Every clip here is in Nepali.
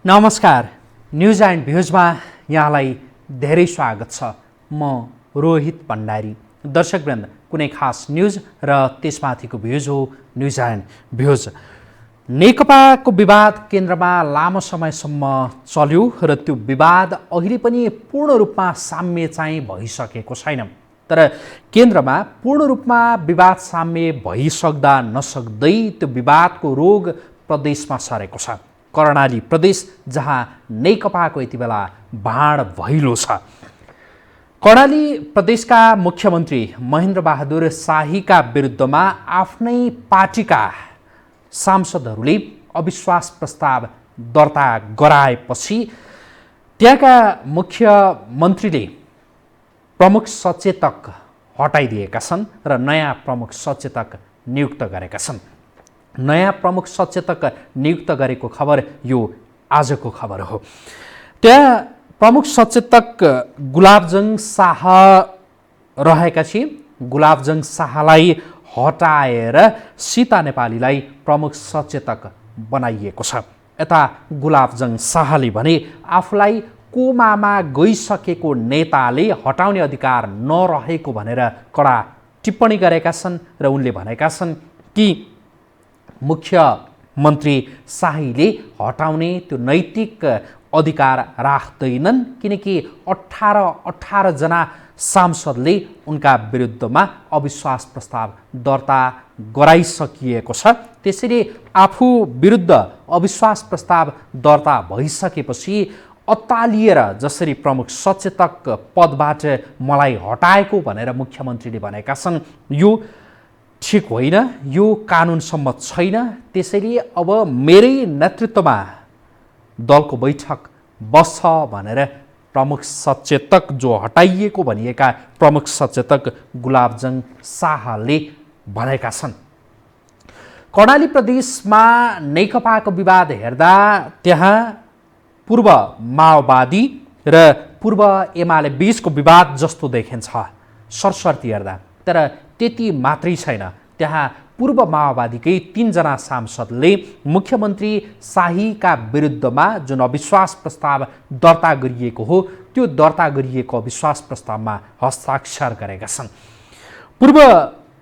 नमस्कार, न्युज एन्ड भ्युजमा यहाँलाई धेरै स्वागत छ। म रोहित भण्डारी। दर्शकवृन्द, कुनै खास न्युज र त्यसमाथिको भ्युज हो न्युज एन्ड भ्युज। नेकपाको विवाद केन्द्रमा लामो समयसम्म चल्यो र त्यो विवाद अहिले पनि पूर्ण रूपमा साम्य चाहिँ भइसकेको छैन। तर केन्द्रमा पूर्ण रूपमा विवाद साम्य भइसक्दा नसक्दै त्यो विवादको रोग प्रदेशमा सरेको छ। कर्णाली प्रदेश, जहाँ नेकपाको यति बेला भाँड भैलो छ। कर्णाली प्रदेशका मुख्यमन्त्री महेन्द्र बहादुर शाहीका विरुद्धमा आफ्नै पार्टीका सांसदहरूले अविश्वास प्रस्ताव दर्ता गराएपछि त्यहाँका मुख्यमन्त्रीले प्रमुख सचेतक हटाइदिएका छन् र नयाँ प्रमुख सचेतक नियुक्त गरेका छन्। नयाँ प्रमुख सचेतक नियुक्त गरेको खबर यो आजको खबर हो। त्यहाँ प्रमुख सचेतक गुलाबजङ शाह रहेका थिए। गुलाबजङ शाहलाई हटाएर सीता नेपालीलाई प्रमुख सचेतक बनाइएको छ। यता गुलाबजङ शाहले भने आफूलाई कोमामा गइसकेको नेताले हटाउने अधिकार नरहेको भनेर कडा टिप्पणी गरेका छन् र उनले भनेका छन् कि मुख्यमन्त्री शाहीले हटाउने त्यो नैतिक अधिकार राख्दैनन्, किनकि 18 जना सांसदले उनका विरुद्धमा अविश्वास प्रस्ताव दर्ता गराइसकिएको छ। त्यसैले आफू विरुद्ध अविश्वास प्रस्ताव दर्ता भइसकेपछि अत्तालिएर जसरी प्रमुख सचेतक पदबाट मलाई हटाएको भनेर मुख्यमन्त्रीले भनेका छन्, यो ठिक होइन, यो कानुन सम्मत छैन। त्यसैले अब मेरै नेतृत्वमा दलको बैठक बस्छ भनेर प्रमुख सचेतक जो हटाइएको भनिएका प्रमुख सचेतक गुलाबजङ शाहले भनेका छन्। कर्णाली प्रदेशमा नेकपाको विवाद हेर्दा त्यहाँ पूर्व माओवादी र पूर्व एमाले बीचको विवाद जस्तो देखिन्छ सरसर्ती हेर्दा। तर त्यति मात्रै छैन, त्यहाँ पूर्व माओवादीकै 3 जना सांसदले मुख्यमन्त्री शाहीका विरुद्धमा जुन अविश्वास प्रस्ताव दर्ता गरिएको हो त्यो दर्ता गरिएको अविश्वास प्रस्तावमा हस्ताक्षर गरेका छन्। पूर्व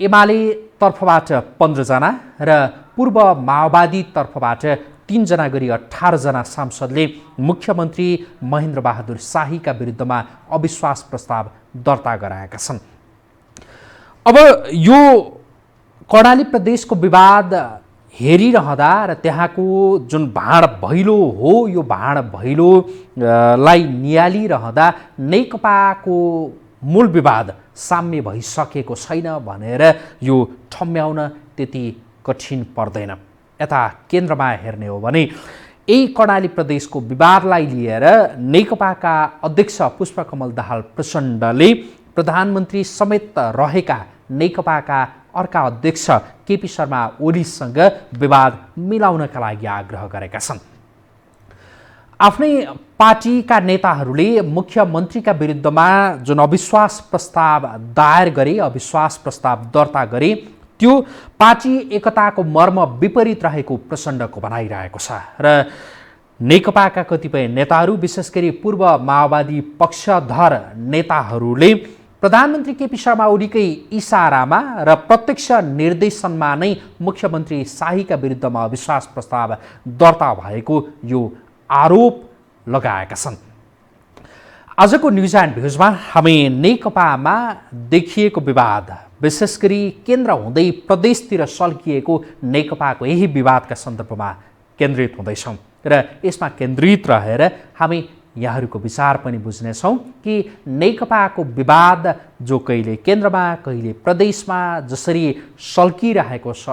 एमाले तर्फबाट 15 जना र पूर्व माओवादी तर्फबाट 3 जना गरी 18 जना सांसदले मुख्यमन्त्री महेन्द्र बहादुर शाहीका विरुद्धमा अविश्वास प्रस्ताव दर्ता गराएका छन्। अब यो कर्णाली प्रदेशको विवाद हेरिरहँदा र त्यहाँको जुन भाँड भैलो हो, यो भाँड भैलोलाई नियालिरहँदा नेकपाको मूल विवाद साम्य भइसकेको छैन भनेर यो ठम्म्याउन त्यति कठिन पर्दैन। यता केन्द्रमा हेर्ने हो भने यही कर्णाली प्रदेशको विवादलाई लिएर नेकपाका अध्यक्ष पुष्पकमल दाहाल प्रचण्डले प्रधानमन्त्री समेत रहेका नेकपाका अर्का अध्यक्ष केपी शर्मा ओलीसँग विवाद मिलाउनका लागि आग्रह गरेका छन्। आफ्नै पार्टीका नेताहरूले मुख्यमन्त्रीका विरुद्धमा जुन अविश्वास प्रस्ताव दायर गरे, अविश्वास प्रस्ताव दर्ता गरे, त्यो पार्टी एकताको मर्म विपरीत रहेको प्रचण्डको भनाइरहेको छ र नेकपाका कतिपय नेताहरू, विशेष गरी पूर्व माओवादी पक्षधर नेताहरूले प्रधानमन्त्री केपी शर्मा ओलीकै इसारामा र प्रत्यक्ष निर्देशनमा नै मुख्यमन्त्री शाहीका विरुद्धमा अविश्वास प्रस्ताव दर्ता भएको यो आरोप लगाएका छन्। आजको न्युज एन्ड भ्युजमा हामी नेकपामा देखिएको विवाद, विशेष गरी केन्द्र हुँदै प्रदेशतिर सल्किएको नेकपाको यही विवादका सन्दर्भमा केन्द्रित हुँदैछौँ र यसमा केन्द्रित रहेर हामी यहाँहरूको विचार पनि बुझ्नेछौँ कि नेकपाको विवाद जो कहिले केन्द्रमा कहिले प्रदेशमा जसरी सल्किरहेको छ,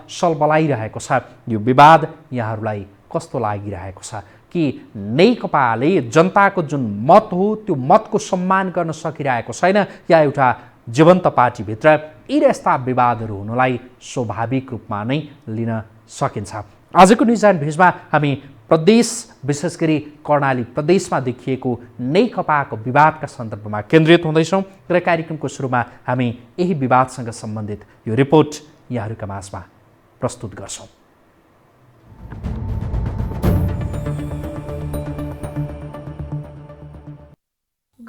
सलबलाइरहेको छ, यो विवाद यहाँहरूलाई कस्तो लागिरहेको छ कि नेकपाले जनताको जुन मत हो त्यो मतको सम्मान गर्न सकिरहेको छैन, या एउटा जीवन्त पार्टीभित्र यी यस्ता विवादहरू हुनुलाई स्वाभाविक रूपमा नै लिन सकिन्छ। आजको न्युज एन्ड भ्युजमा हामी प्रदेश, विशेष गरी कर्णाली प्रदेशमा देखिएको नेकपाको विवादका सन्दर्भमा केन्द्रित हुँदैछौँ र कार्यक्रमको सुरुमा हामी यही विवादसँग सम्बन्धित यो रिपोर्ट यहाँहरूका माझमा प्रस्तुत गर्छौँ।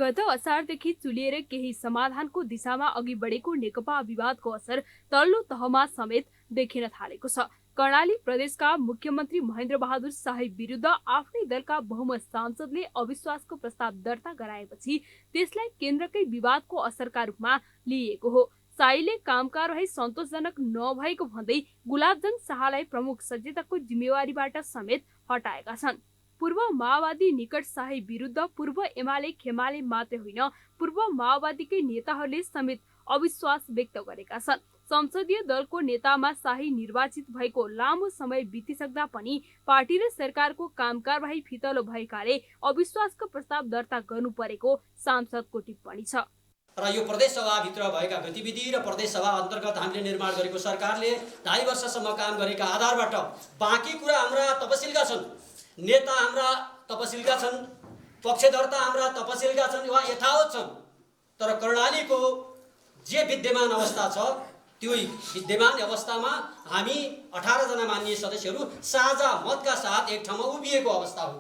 गत असारदेखि चुलिएर केही समाधानको दिशामा अघि बढेको नेकपा विवादको असर तल्लो तहमा समेत देखिन थालेको छ। कर्णाली प्रदेशका मुख्यमन्त्री महेन्द्र बहादुर शाही विरुद्ध आफ्नै दलका बहुमत सांसदले अविश्वासको प्रस्ताव दर्ता गराएपछि त्यसलाई केन्द्रकै विवादको असरका रूपमा लिइएको हो। शाहीले कामका रही सन्तोषजनक नभएको भन्दै गुलाबजंग शाहलाई प्रमुख सचेतकको जिम्मेवारीबाट समेत हटाएका छन्। पूर्व माओवादी निकट शाही विरुद्ध पूर्व एमाले खेमाले मात्रै होइन, पूर्व माओवादीकै नेताहरूले समेत अविश्वास व्यक्त गरेका छन्। संसदीय दलको नेतामा शाही निर्वाचित भएको लामो समय बितिसक्दा पनि पार्टी र सरकारको कामकारवाही फितलो भएकाले अविश्वासको प्रस्ताव दर्ता गर्नु परेको सांसदको टिप्पणी छ। र यो प्रदेश सभाभित्र भएका गतिविधि र प्रदेश सभा अन्तर्गत हामीले निर्माण गरेको सरकारले 2.5 वर्षसम्म काम गरेका आधारबाट बाँकी कुरा हाम्रा तपसिलका छन्, नेता हाम्रा तपसिलका छन्, पक्षधर्ता हाम्रा तपसिलका छन् वा यथावत छन्। तर कर्णालीको जे विद्यमान अवस्था छ त्यो विद्यमान अवस्थामा हामी 18 जना माननीय सदस्यहरू साझा मतका साथ एक ठाउँमा उभिएको अवस्था हो।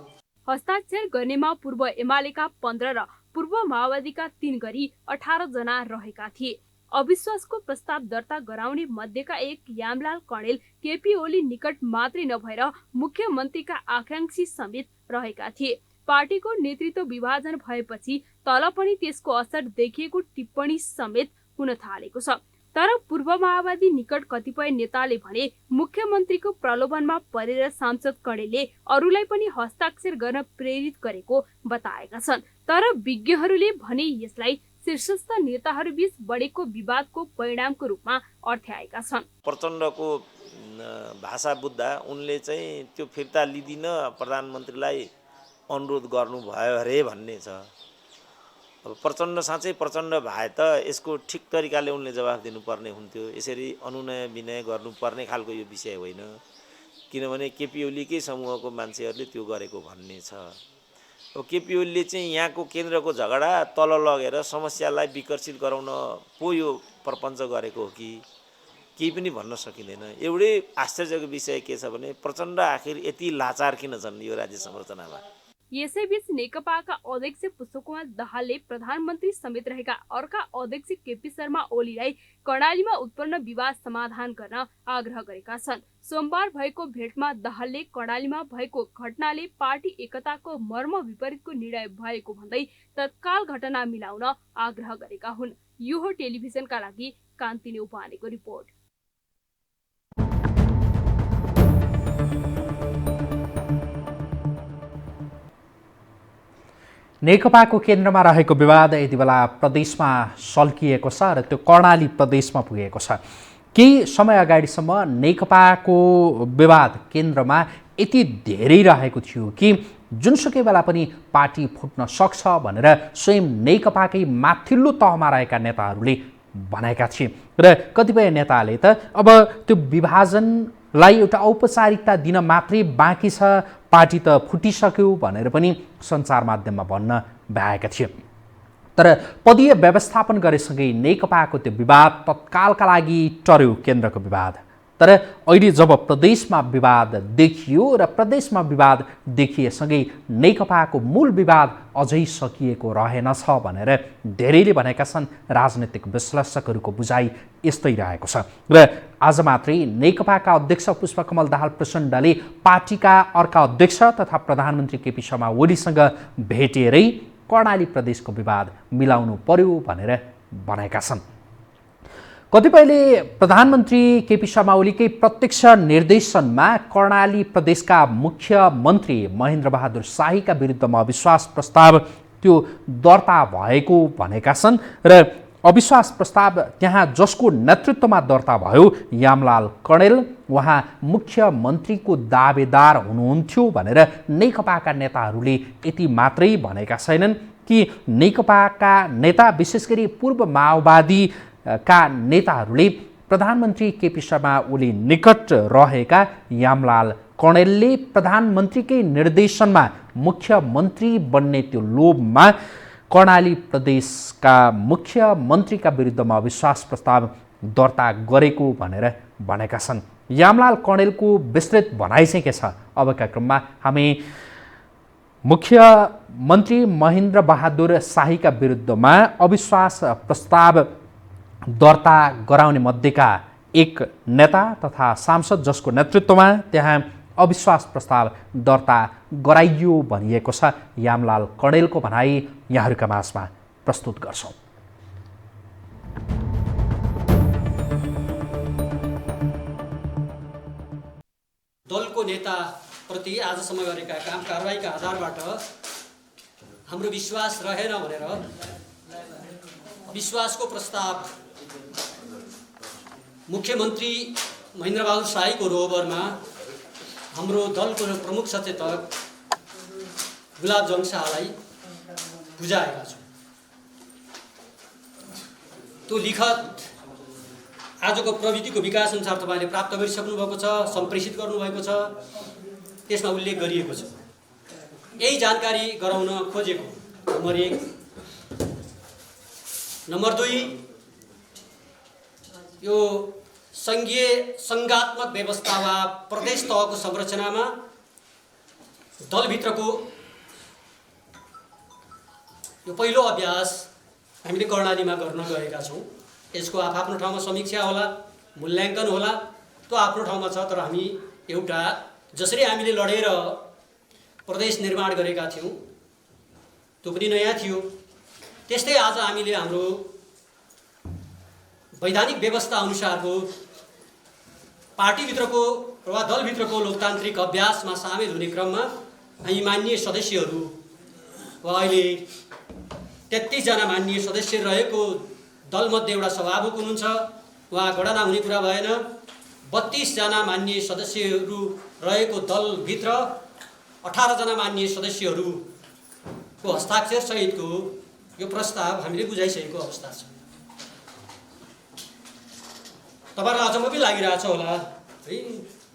हस्ताक्षर गर्नेमा पूर्व एमालेका 15 र पूर्व माओवादीका 3 गरी 18 जना रहेका थिए। अविश्वासको प्रस्ताव दर्ता गराउने मध्येका एक यामलाल कणेल केपी ओली निकट मात्रै नभएर मुख्यमन्त्रीका आकांक्षी समेत रहेका थिए। पार्टीको नेतृत्व विभाजन भएपछि तल पनि त्यसको असर देखिएको टिप्पणी समेत हुन थालेको छ। तर पूर्व माओवादी निकट कतिपय नेताले भने मुख्यमन्त्रीको प्रलोभनमा परेर सांसद कणेलले अरूलाई पनि हस्ताक्षर गर्न प्रेरित गरेको बताएका छन्। तर विज्ञहरूले भने यसलाई शीर्षस्थ नेताहरूबीच बढेको विवादको परिणामको रूपमा अर्थ्याएका छन्। प्रचण्डको भाषा बुझ्दा उनले चाहिँ त्यो फिर्ता लिदिन प्रधानमन्त्रीलाई अनुरोध गर्नुभयो अरे भन्ने छ। अब प्रचण्ड साँच्चै प्रचण्ड भए त यसको ठिक तरिकाले उनले जवाफ दिनुपर्ने हुन्थ्यो। यसरी अनुनय विनय गर्नुपर्ने खालको यो विषय होइन, किनभने केपी ओलीकै समूहको मान्छेहरूले त्यो गरेको भन्ने छ। अब केपी ओलीले चाहिँ यहाँको केन्द्रको झगडा तल लगेर समस्यालाई विकसित गराउन पो यो प्रपञ्च गरेको हो कि केही पनि भन्न सकिँदैन। एउटै आश्चर्यको विषय के छ भने प्रचण्ड आखिर यति लाचार किन छन् यो राज्य संरचनामा। यसैबीच नेकपाका अध्यक्ष पुष्पकमल दाहालले प्रधानमन्त्री समेत रहेका अर्का अध्यक्ष केपी शर्मा ओलीलाई कर्णालीमा उत्पन्न विवाद समाधान गर्न आग्रह गरेका छन्। सोमबार भएको भेटमा दाहालले कर्णालीमा भएको घटनाले पार्टी एकताको मर्म विपरीतको निर्णय भएको भन्दै तत्काल घटना मिलाउन आग्रह गरेका हुन्। यो हो टेलिभिजनका लागि कान्ति न्यौपानेको रिपोर्ट। नेकपाको केन्द्रमा रहेको विवाद यति बेला प्रदेशमा सल्किएको छ र त्यो कर्णाली प्रदेशमा पुगेको छ। केही समय अगाडिसम्म नेकपाको विवाद केन्द्रमा यति धेरै रहेको थियो कि जुनसुकै बेला पनि पार्टी फुट्न सक्छ भनेर स्वयं नेकपाकै माथिल्लो तहमा रहेका नेताहरूले भनेका थिए र कतिपय नेताले त अब त्यो विभाजनलाई एउटा औपचारिकता दिन मात्रै बाँकी छ, पार्टी त फुटिसक्यो भनेर पनि सञ्चार माध्यममा भन्न भएका थिए। तर पदीय व्यवस्थापन गरेसँगै नेकपाको त्यो विवाद तत्कालका लागि टर्यो केन्द्रको विवाद। तर अहिले जब प्रदेशमा विवाद देखियो र प्रदेशमा विवाद देखिएसँगै नेकपाको मूल विवाद अझै सकिएको रहेनछ भनेर धेरैले भनेका छन्। राजनीतिक विश्लेषकहरूको बुझाइ यस्तै रहेको छ र आज मात्रै नेकपाका अध्यक्ष पुष्पकमल दाहाल प्रचण्डले पार्टीका अर्का अध्यक्ष तथा प्रधानमन्त्री केपी शर्मा ओलीसँग भेटेरै कर्णाली प्रदेशको विवाद मिलाउनु पर्यो भनेर भनेका छन्। कतिपयले प्रधानमन्त्री केपी शर्मा ओलीकै प्रत्यक्ष निर्देशनमा कर्णाली प्रदेशका मुख्यमन्त्री महेन्द्र बहादुर शाहीका विरुद्धमा अविश्वास प्रस्ताव त्यो दर्ता भएको भनेका छन् र अविश्वास प्रस्ताव त्यहाँ जसको नेतृत्वमा दर्ता भयो यामलाल कणेल, उहाँ मुख्यमन्त्रीको दावेदार हुनुहुन्थ्यो भनेर नेकपाका नेताहरूले यति मात्रै भनेका छैनन् कि नेकपाका नेता विशेष गरी पूर्व माओवादी का नेताहरूले प्रधानमन्त्री केपी शर्मा ओली निकट रहेका यामलाल कणेलले प्रधानमन्त्रीकै निर्देशनमा मुख्यमन्त्री बन्ने त्यो लोभमा कर्णाली प्रदेशका मुख्यमन्त्रीका विरुद्धमा अविश्वास प्रस्ताव दर्ता गरेको भनेर भनेका छन्। यामलाल कणेलको विस्तृत भनाइ चाहिँ के छ अबका क्रममा हामी मुख्यमन्त्री महेन्द्र बहादुर शाहीका विरुद्धमा अविश्वास प्रस्ताव दर्ता गराउने मध्येका एक नेता तथा सांसद जसको नेतृत्वमा त्यहाँ अविश्वास प्रस्ताव दर्ता गराइयो भनिएको छ। यामलाल कणेलको भनाई यहाँहरूका माझमा प्रस्तुत गर्छौँ। दलको नेताप्रति आजसम्म गरेका काम कारबाहीका आधारबाट हाम्रो विश्वास रहेन भनेर विश्वासको प्रस्ताव मुख्यमन्त्री महेन्द्र बहादुर शाहीको रोबरमा हाम्रो दलको प्रमुख सचेतक गुलाबजङ शाहलाई बुझाएका छौँ। त्यो लिखत आजको प्रविधिको विकास अनुसार तपाईँले प्राप्त गरिसक्नु भएको छ, सम्प्रेषित गर्नुभएको छ, त्यसमा उल्लेख गरिएको छ। यही जानकारी गराउन खोजेको नम्बर 1। नम्बर 2, यो सङ्घीय सङ्घात्मक व्यवस्था वा प्रदेश तहको संरचनामा दलभित्रको यो पहिलो अभ्यास हामीले कर्णालीमा गर्न गएका छौँ। यसको आफ्नो ठाउँमा समीक्षा होला, मूल्याङ्कन होला, त्यो आफ्नो ठाउँमा छ। तर हामी एउटा जसरी हामीले लडेर प्रदेश निर्माण गरेका थियौँ त्यो पनि नयाँ थियो। त्यस्तै आज हामीले हाम्रो वैधानिक व्यवस्था अनुसारको पार्टीभित्रको वा दलभित्रको लोकतान्त्रिक अभ्यासमा सामेल हुने क्रममा हामी माननीय सदस्यहरू वा अहिले 33 जना माननीय सदस्य रहेको दलमध्ये एउटा सभामुख हुनुहुन्छ, उहाँ गणना हुने कुरा भएन। 32 जना माननीय सदस्यहरू रहेको दलभित्र 18 जना माननीय सदस्यहरूको हस्ताक्षर सहितको यो प्रस्ताव हामीले बुझाइसकेको अवस्था छ। तपाईँहरूलाई अचम्म पनि लागिरहेछ होला है,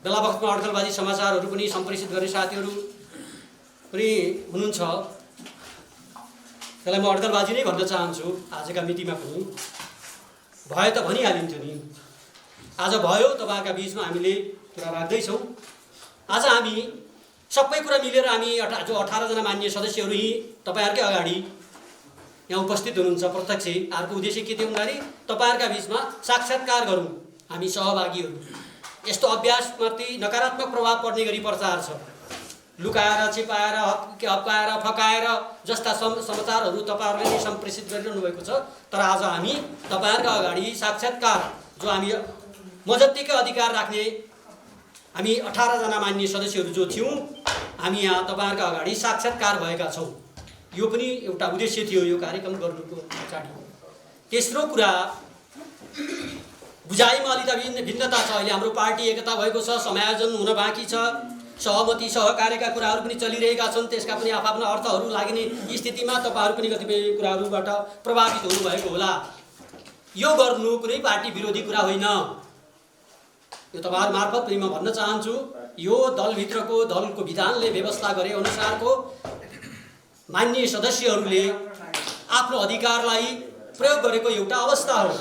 बेला बखतमा अड्कलबाजी समाचारहरू पनि सम्प्रेषित गर्ने साथीहरू पनि हुनुहुन्छ। त्यसलाई म अड्कलबाजी नै भन्न चाहन्छु। आजका मितिमा पनि भयो त भनिहालिन्थ्यो नि, आज भयो। तपाईँहरूका बिचमा हामीले कुरा राख्दैछौँ। आज हामी सबै कुरा मिलेर हामी जो 18 जना माननीय सदस्यहरू यहीँ तपाईँहरूकै अगाडि यहाँ उपस्थित हुनुहुन्छ प्रत्यक्ष। अर्को उद्देश्य के थियो भन्दाखेरि तपाईँहरूका बिचमा साक्षात्कार गरौँ हामी सहभागीहरू। यस्तो अभ्यासमाथि नकारात्मक प्रभाव पर्ने गरी प्रचार छ। लुकाएर, छिपाएर, हप्काएर, फकाएर जस्ता समाचारहरू तपाईँहरूले नै सम्प्रेषित गरिरहनु भएको छ। तर आज हामी तपाईँहरूका अगाडि साक्षात्कार, जो हामी म जत्तिकै अधिकार राख्ने हामी 18 जना माननीय सदस्यहरू जो थियौँ, हामी यहाँ तपाईँहरूका अगाडि साक्षात्कार भएका छौँ। यो पनि एउटा उद्देश्य थियो यो कार्यक्रम गर्नुको पछाडि। तेस्रो कुरा, बुझाइमा अलिकता भिन्नता छ। अहिले हाम्रो पार्टी एकता भएको छ, समायोजन हुन बाँकी छ, सहमति सहकार्यका कुराहरू पनि चलिरहेका छन्। त्यसका पनि आफ्ना अर्थहरू लाग्ने स्थितिमा तपाईँहरू पनि कतिपय कुराहरूबाट प्रभावित हुनुभएको होला। यो गर्नु कुनै पार्टी विरोधी कुरा होइन। यो तपाईँहरू मार्फत पनि म भन्न चाहन्छु, यो दलभित्रको दलको विधानले व्यवस्था गरे अनुसारको माननीय सदस्यहरूले आफ्नो अधिकारलाई प्रयोग गरेको एउटा अवस्था हो।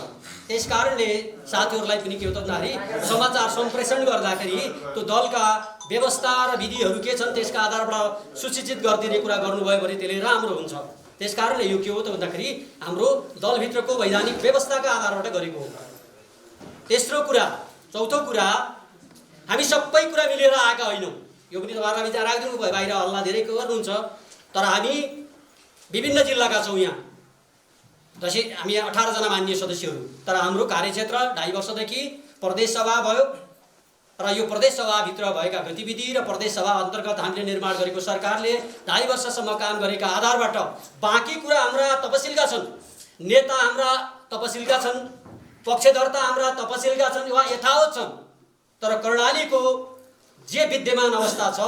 त्यसकारणले साथीहरूलाई पनि के हो त भन्दाखेरि समाचार सम्प्रेषण गर्दाखेरि त्यो दलका व्यवस्था र विधिहरू के छन् त्यसका आधारबाट सूचित गरिदिने कुरा गर्नुभयो भने त्यसले राम्रो हुन्छ। त्यसकारणले यो के हो त भन्दाखेरि हाम्रो दलभित्रको वैधानिक व्यवस्थाका आधारबाट गरेको हो। तेस्रो कुरा, चौथो कुरा, हामी सबै कुरा मिलेर आएका होइनौँ। यो पनि तपाईँहरूलाई विचार राखिदिनु भयो। बाहिर हल्ला धेरै गर्नुहुन्छ, तर हामी विभिन्न जिल्लाका छौँ। यहाँ जसै हामी 18 जना माननीय सदस्यहरू, तर हाम्रो कार्यक्षेत्र 2.5 वर्षदेखि प्रदेश सभा भयो र यो प्रदेश सभाभित्र भएका गतिविधि र प्रदेश सभा अन्तर्गत हामीले निर्माण गरेको सरकारले 2.5 वर्षसम्म काम गरेका आधारबाट बाँकी कुरा हाम्रा तपसिलका छन्, नेता हाम्रा तपसिलका छन्, पक्षधर्ता हाम्रा तपसिलका छन् वा यथावत छन्। तर कर्णालीको जे विद्यमान अवस्था छ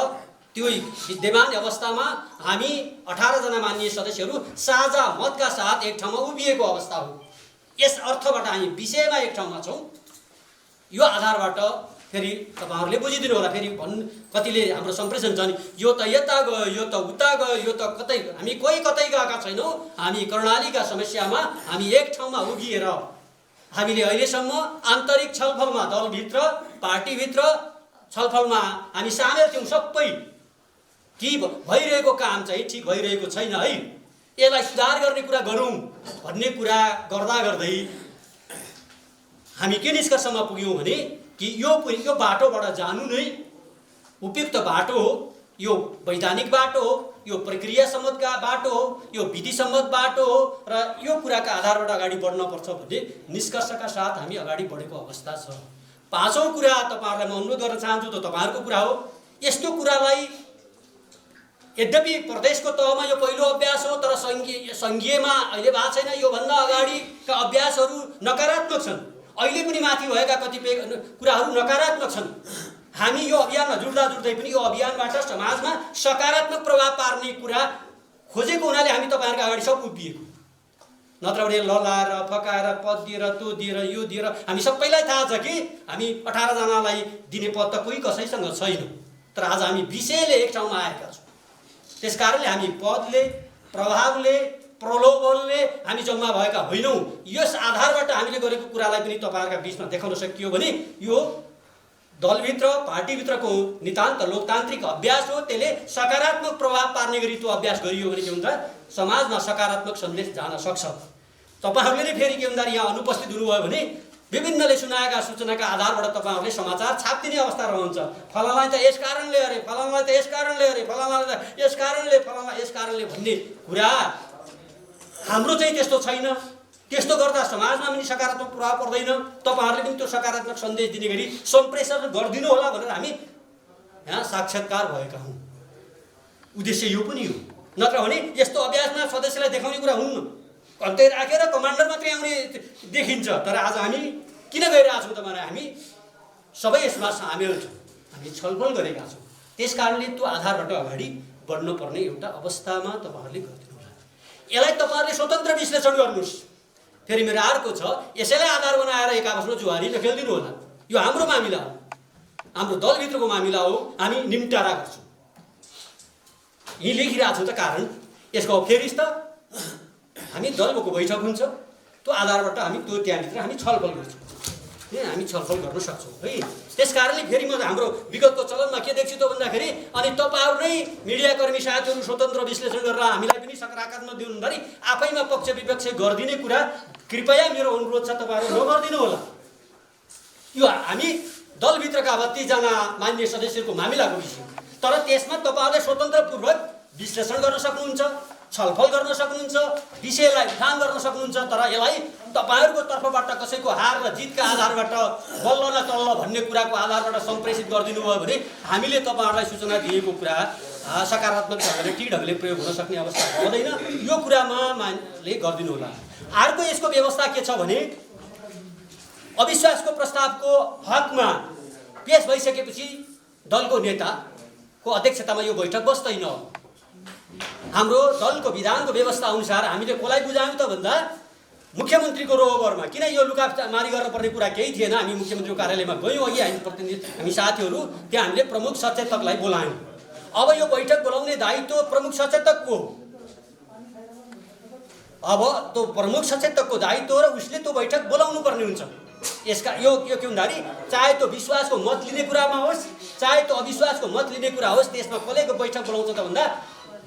त्यो विद्यमान अवस्थामा हामी 18 जना माननीय सदस्यहरू साझा मतका साथ एक ठाउँमा उभिएको अवस्था हो। यस अर्थबाट हामी विषयमा एक ठाउँमा छौँ। यो आधारबाट फेरि तपाईँहरूले बुझिदिनु होला। फेरि कतिले हाम्रो सम्प्रेषण छ नि, यो त यता गयो, यो त उता गयो, यो त कतै, हामी कोही कतै गएका छैनौँ। हामी कर्णालीका समस्यामा हामी एक ठाउँमा उभिएर हामीले अहिलेसम्म आन्तरिक छलफलमा दलभित्र पार्टीभित्र छलफलमा हामी सामेल थियौँ। सबै कि भइरहेको काम चाहिँ ठिक भइरहेको छैन है, यसलाई सुधार गर्ने कुरा गरौँ भन्ने कुरा गर्दा गर्दै हामी के निष्कर्षमा पुग्यौँ भने कि यो बाटोबाट जानु नै उपयुक्त बाटो हो, यो वैधानिक बाटो हो, यो प्रक्रिया सम्मतका बाटो हो, यो विधि सम्मत बाटो हो र यो कुराका आधारबाट अगाडि बढ्नुपर्छ भन्ने निष्कर्षका साथ हामी अगाडि बढेको अवस्था छ। पाँचौँ कुरा तपाईँहरूलाई म अनुरोध गर्न चाहन्छु, त तपाईँहरूको कुरा हो। यस्तो कुरालाई यद्यपि प्रदेशको तहमा यो पहिलो अभ्यास हो, तर सङ्घीयमा अहिले भएको छैन। योभन्दा अगाडिका अभ्यासहरू नकारात्मक छन्, अहिले पनि माथि भएका कतिपय कुराहरू नकारात्मक छन्। हामी यो अभियानमा जुट्दै पनि यो अभियानबाट समाजमा सकारात्मक प्रभाव पार्ने कुरा खोजेको हुनाले हामी तपाईँहरूको अगाडि सब उभिएको, नत्र भने ललाएर फकाएर पद दिएर त्यो दिएर यो दिएर हामी सबैलाई थाहा छ कि हामी 18 जनालाई दिने पद त कोही कसैसँग छैन। तर आज हामी विषयले एक ठाउँमा आएका छौँ। त्यसकारणले हामी पदले, प्रभावले, प्रलोभनले हामी जम्मा भएका होइनौँ। यस आधारबाट हामीले गरेको कुरालाई पनि तपाईँहरूका बिचमा देखाउन सकियो भने यो दलभित्र पार्टीभित्रको नितान्त लोकतान्त्रिक अभ्यास हो। त्यसले सकारात्मक प्रभाव पार्ने गरी त्यो अभ्यास गरियो भने के हुन्छ, समाजमा सकारात्मक सन्देश जान सक्छ। तपाईँहरूले नै फेरि के हुन्छ, यहाँ अनुपस्थित हुनुभयो भने विभिन्नले सुनाएका सूचनाका आधारबाट तपाईँहरूले समाचार छापिदिने अवस्था रहन्छ। फलानालाई त यस कारणले अरे, फलानालाई त यस कारणले अरे, फलानालाई त यस कारणले, फलाना यस कारणले भन्ने कुरा हाम्रो चाहिँ त्यस्तो छैन। त्यस्तो गर्दा समाजमा पनि सकारात्मक प्रभाव पर्दैन। तपाईँहरूले पनि त्यो सकारात्मक सन्देश दिने गरी सम्प्रेषण गरिदिनु होला भनेर हामी यहाँ साक्षात्कार भएका हौँ। उद्देश्य यो पनि हो, नत्र भने यस्तो अभ्यासमा सदस्यलाई देखाउने कुरा हुन्न। कन्तै राखेर कमान्डर मात्रै आउने देखिन्छ। तर आज हामी किन गइरहेका छौँ त भने हामी सबै यसमा सामेल छौँ, हामी छलफल गरेका छौँ। त्यस कारणले त्यो आधारबाट अगाडि बढ्नुपर्ने एउटा अवस्थामा तपाईँहरूले गरिदिनु होला। यसलाई तपाईँहरूले स्वतन्त्र विश्लेषण गर्नुहोस्। फेरि मेरो अर्को छ, यसैलाई आधार बनाएर एक आपसमा जुहारी नखेलिदिनु होला। यो हाम्रो मामिला हो, हाम्रो दलभित्रको मामिला हो, हामी निम्टारा गर्छौँ। यी लेखिरहेको छौँ त कारण यसको फेरि त हामी दलको बैठक हुन्छ, त्यो आधारबाट हामी त्यो त्यहाँभित्र हामी छलफल गर्छौँ, हामी छलफल गर्न सक्छौँ है। त्यस कारणले फेरि म हाम्रो विगतको चलनमा के देख्छु त भन्दाखेरि, अनि तपाईँहरू नै मिडियाकर्मी साथीहरू स्वतन्त्र विश्लेषण गरेर हामीलाई पनि सकारात्मक दिनुहुँदाखेरि आफैमा पक्ष विपक्ष गरिदिने कुरा कृपया मेरो अनुरोध छ, तपाईँहरू नगरिदिनु होला। यो हामी दलभित्रका 32 जना मान्य सदस्यहरूको मामिलाको विषय, तर त्यसमा तपाईँहरूले स्वतन्त्रपूर्वक विश्लेषण गर्न सक्नुहुन्छ, छलफल गर्न सक्नुहुन्छ, विषयलाई उठान गर्न सक्नुहुन्छ। तर यसलाई तपाईँहरूको तर्फबाट कसैको हार र जितका आधारबाट बल्ल न तल्ल भन्ने कुराको आधारबाट सम्प्रेषित गरिदिनु भयो भने हामीले तपाईँहरूलाई सूचना दिएको कुरा सकारात्मक ढङ्गले ती ढङ्गले प्रयोग हुन सक्ने अवस्था हुँदैन। यो कुरामा मानले गरिदिनु होला। अर्को यसको व्यवस्था के छ भने, अविश्वासको प्रस्तावको हकमा पेश भइसकेपछि दलको नेताको अध्यक्षतामा यो बैठक बस्दैन। हाम्रो दलको विधानको व्यवस्था अनुसार हामीले कसलाई बुझायौँ त भन्दा, मुख्यमन्त्रीको रोबरमा, किन यो लुकामारी गर्नुपर्ने कुरा केही थिएन। हामी मुख्यमन्त्रीको कार्यालयमा गयौँ, अघि हामी प्रतिनिधि हामी साथीहरू त्यहाँ हामीले प्रमुख सचेतकलाई बोलायौँ। अब यो बैठक बोलाउने दायित्व प्रमुख सचेतकको हो। अब त्यो प्रमुख सचेतकको दायित्व र उसले त्यो बैठक बोलाउनु पर्ने हुन्छ। यसका यो के हुँदाखेरि, चाहे त्यो विश्वासको मत लिने कुरामा होस्, चाहे त्यो अविश्वासको मत लिने कुरा होस्, त्यसमा कसैको बैठक बोलाउँछ त भन्दा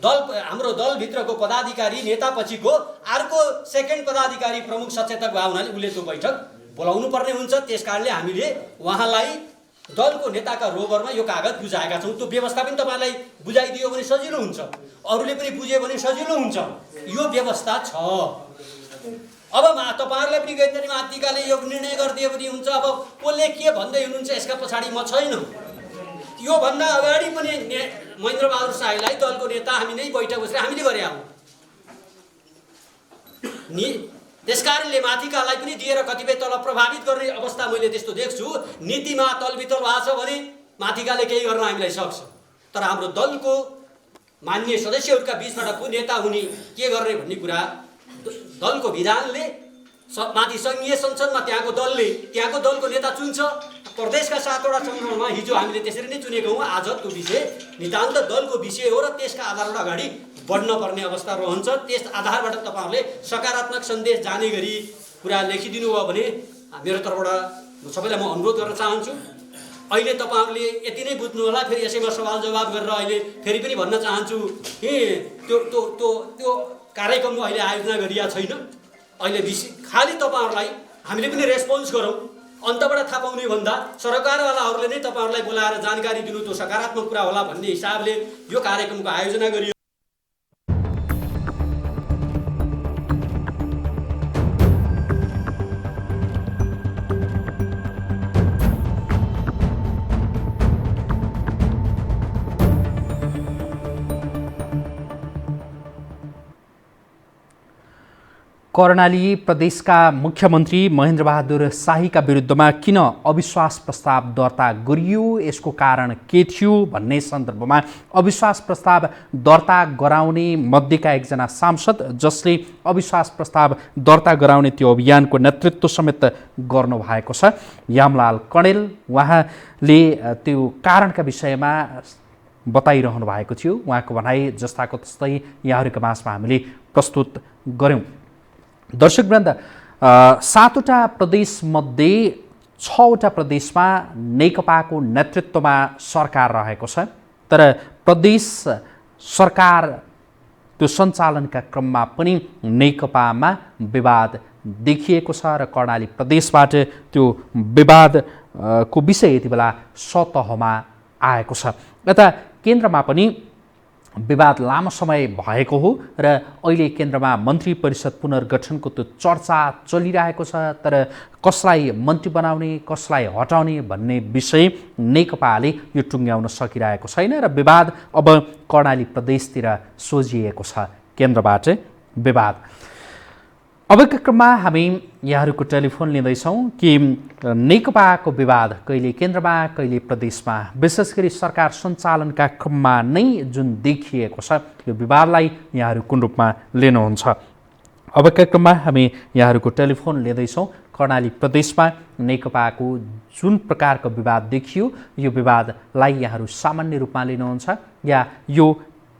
हाम्रो दलभित्रको पदाधिकारी नेतापछिको अर्को सेकेन्ड पदाधिकारी प्रमुख सचेतक भए हुनाले उसले त्यो बैठक बोलाउनु पर्ने हुन्छ। त्यस कारणले हामीले उहाँलाई दलको नेताका रोबरमा यो कागज बुझाएका छौँ। त्यो व्यवस्था पनि तपाईँलाई बुझाइदियो भने सजिलो हुन्छ, अरूले पनि बुझ्यो भने सजिलो हुन्छ। यो व्यवस्था छ। अब तपाईँहरूलाई पनि गैन्जनी माथिकाले यो निर्णय गरिदियो भने हुन्छ। अब कसले के भन्दै हुनुहुन्छ यसका पछाडि म छैन। योभन्दा अगाडि पनि महेन्द्र बहादुर शाहीलाई दलको नेता हामी नै बैठक बसेर हामीले गरे हौँ नि। त्यसकारणले माथिकालाई पनि दिएर कतिपय तल प्रभावित गर्ने अवस्था मैले त्यस्तो देख्छु। नीतिमा तलबितल भएको छ भने माथिकाले केही गर्न हामीलाई सक्छ, तर हाम्रो दलको मान्य सदस्यहरूका बिचबाट को नेता हुने के गर्ने भन्ने कुरा दलको विधानले, माथि सङ्घीय संसदमा त्यहाँको दलको नेता चुन्छ। प्रदेशका 7वटा चुनावमा हिजो हामीले त्यसरी नै चुनेको हौँ। आज त्यो विषय नितान्त दलको विषय हो र त्यसका आधारबाट अगाडि बढ्न पर्ने अवस्था रहन्छ। त्यस आधारबाट तपाईँहरूले सकारात्मक सन्देश जाने गरी कुरा लेखिदिनु भयो भने मेरो तर्फबाट सबैलाई म अनुरोध गर्न चाहन्छु। अहिले तपाईँहरूले यति नै बुझ्नु होला। फेरि यसैमा सवाल जवाब गरेर अहिले फेरि पनि भन्न चाहन्छु कि त्यो कार्यक्रमको अहिले आयोजना गरिएको छैन। अहिले खालि तपाईँहरूलाई हामीले पनि रेस्पोन्स गरौँ। अन्तबाट थाहा पाउने भन्दा सरकारवालाहरूले नै तपाईँहरूलाई बोलाएर जानकारी दिनु त्यो सकारात्मक कुरा होला भन्ने हिसाबले यो कार्यक्रमको आयोजना गरियो। कर्णाली प्रदेशका मुख्यमन्त्री महेन्द्रबहादुर शाहीका विरुद्धमा किन अविश्वास प्रस्ताव दर्ता गरियो, यसको कारण के थियो भन्ने सन्दर्भमा अविश्वास प्रस्ताव दर्ता गराउने मध्येका एकजना सांसद जसले अविश्वास प्रस्ताव दर्ता गराउने त्यो अभियानको नेतृत्व समेत गर्नुभएको छ, यामलाल कणेल, उहाँले त्यो कारणका विषयमा बताइरहनु भएको थियो। उहाँको भनाइ जस्ताको तस्तै यहाँहरूका माझमा हामीले प्रस्तुत गर्यौँ। दर्शकवृन्द, 7वटा प्रदेशमध्ये 6वटा प्रदेशमा नेकपाको नेतृत्वमा सरकार रहेको छ, तर प्रदेश सरकार त्यो सञ्चालनका क्रममा पनि नेकपामा विवाद देखिएको छ र कर्णाली प्रदेशबाट त्यो विवादको विषय यति बेला सतहमा आएको छ। यता केन्द्रमा पनि विवाद लामो समय भएको हो र अहिले केन्द्रमा मन्त्री परिषद पुनर्गठनको त्यो चर्चा चलिरहेको छ, तर कसलाई मन्त्री बनाउने कसलाई हटाउने भन्ने विषय नेकपाले यो टुङ्ग्याउन सकिरहेको छैन र विवाद अब कर्णाली प्रदेशतिर सोझिएको छ, केन्द्रबाट विवाद। अबका क्रममा हामी यहाँहरूको टेलिफोन लिँदैछौँ कि नेकपाको विवाद कहिले केन्द्रमा कहिले प्रदेशमा, विशेष गरी सरकार सञ्चालनका क्रममा नै जुन देखिएको छ, यो विवादलाई यहाँहरू कुन रूपमा लिनुहुन्छ। अबका क्रममा हामी यहाँहरूको टेलिफोन लिँदैछौँ। कर्णाली प्रदेशमा नेकपाको जुन प्रकारको विवाद देखियो, यो विवादलाई यहाँहरू सामान्य रूपमा लिनुहुन्छ या यो